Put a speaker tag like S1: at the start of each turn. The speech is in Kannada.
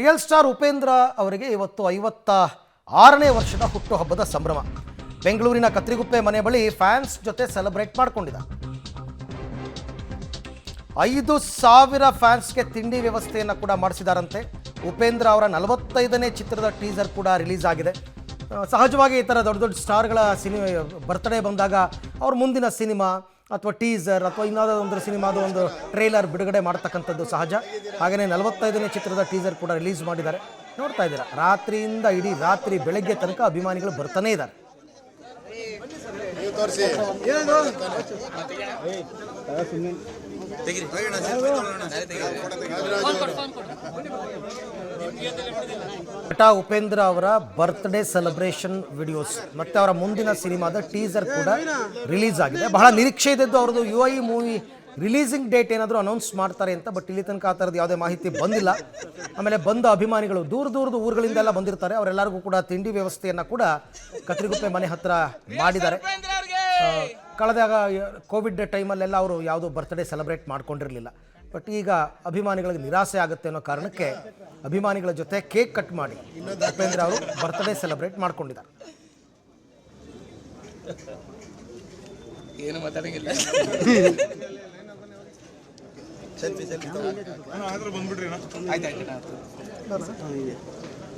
S1: ರಿಯಲ್ ಸ್ಟಾರ್ ಉಪೇಂದ್ರ ಅವರಿಗೆ ಇವತ್ತು 56ನೇ ವರ್ಷದ ಹುಟ್ಟುಹಬ್ಬದ ಸಂಭ್ರಮ. ಬೆಂಗಳೂರಿನ ಕತ್ರಿಗುಪ್ಪೆ ಮನೆ ಬಳಿ ಫ್ಯಾನ್ಸ್ ಜೊತೆ ಸೆಲೆಬ್ರೇಟ್ ಮಾಡಿಕೊಂಡಿದ್ದ. 5,000 ಫ್ಯಾನ್ಸ್ಗೆ ತಿಂಡಿ ವ್ಯವಸ್ಥೆಯನ್ನು ಕೂಡ ಮಾಡಿಸಿದಾರಂತೆ. ಉಪೇಂದ್ರ ಅವರ 45ನೇ ಚಿತ್ರದ ಟೀಸರ್ ಕೂಡ ರಿಲೀಸ್ ಆಗಿದೆ. ಸಹಜವಾಗಿ ಈ ಥರ ದೊಡ್ಡ ದೊಡ್ಡ ಸ್ಟಾರ್ಗಳ ಬರ್ತ್ಡೇ ಬಂದಾಗ ಅವ್ರ ಮುಂದಿನ ಸಿನಿಮಾ ಅಥವಾ ಟೀಸರ್ ಅಥವಾ ಇನ್ನಾವುದೋ ಒಂದು ಸಿನಿಮಾದ ಒಂದು ಟ್ರೇಲರ್ ಬಿಡುಗಡೆ ಮಾಡ್ತಕ್ಕಂಥದ್ದು ಸಹಜ. ಹಾಗೆಯೇ 45ನೇ ಚಿತ್ರದ ಟೀಸರ್ ಕೂಡ ರಿಲೀಸ್ ಮಾಡಿದ್ದಾರೆ. ನೋಡ್ತಾ ಇದ್ದೀರಾ, ರಾತ್ರಿಯಿಂದ ಇಡೀ ರಾತ್ರಿ ಬೆಳಗ್ಗೆ ತನಕ ಅಭಿಮಾನಿಗಳು ಬರ್ತಾನೇ ಇದ್ದಾರೆ. ನಟ ಉಪೇಂದ್ರ ಅವರ ಬರ್ತ್ಡೇ ಸೆಲೆಬ್ರೇಷನ್ ವಿಡಿಯೋಸ್ ಮತ್ತೆ ಅವರ ಮುಂದಿನ ಸಿನಿಮಾದ ಟೀಸರ್ ಕೂಡ ರಿಲೀಸ್ ಆಗಿದೆ. ಬಹಳ ನಿರೀಕ್ಷೆ ಇದ್ದದ್ದು ಅವ್ರದ್ದು UAE ಮೂವಿ ರಿಲೀಸಿಂಗ್ ಡೇಟ್ ಏನಾದರೂ ಅನೌನ್ಸ್ ಮಾಡ್ತಾರೆ ಅಂತ. ಬಟ್ ಇಲ್ಲಿ ತನಕ ಆ ಥರದ್ದು ಯಾವುದೇ ಮಾಹಿತಿ ಬಂದಿಲ್ಲ. ಆಮೇಲೆ ಬಂದ ಅಭಿಮಾನಿಗಳು ದೂರದ ಊರುಗಳಿಂದೆಲ್ಲ ಬಂದಿರ್ತಾರೆ. ಅವರೆಲ್ಲರಿಗೂ ಕೂಡ ತಿಂಡಿ ವ್ಯವಸ್ಥೆಯನ್ನು ಕೂಡ ಕತ್ರಿಗುಪ್ಪೆ ಮನೆ ಹತ್ರ ಮಾಡಿದ್ದಾರೆ. ಕಳೆದಾಗ ಕೋವಿಡ್ ಟೈಮಲ್ಲೆಲ್ಲ ಅವರು ಯಾವುದೋ ಬರ್ತ್ಡೇ ಸೆಲೆಬ್ರೇಟ್ ಮಾಡ್ಕೊಂಡಿರಲಿಲ್ಲ. ಬಟ್ ಈಗ ಅಭಿಮಾನಿಗಳಿಗೆ ನಿರಾಸೆ ಆಗುತ್ತೆ ಅನ್ನೋ ಕಾರಣಕ್ಕೆ ಅಭಿಮಾನಿಗಳ ಜೊತೆ ಕೇಕ್ ಕಟ್ ಮಾಡಿ ಉಪೇಂದ್ರ ಅವರು ಬರ್ತ್ಡೇ ಸೆಲೆಬ್ರೇಟ್ ಮಾಡ್ಕೊಂಡಿದ್ದಾರೆ.
S2: ಏನು ಮಾತಾಡಂಗಿಲ್ಲ.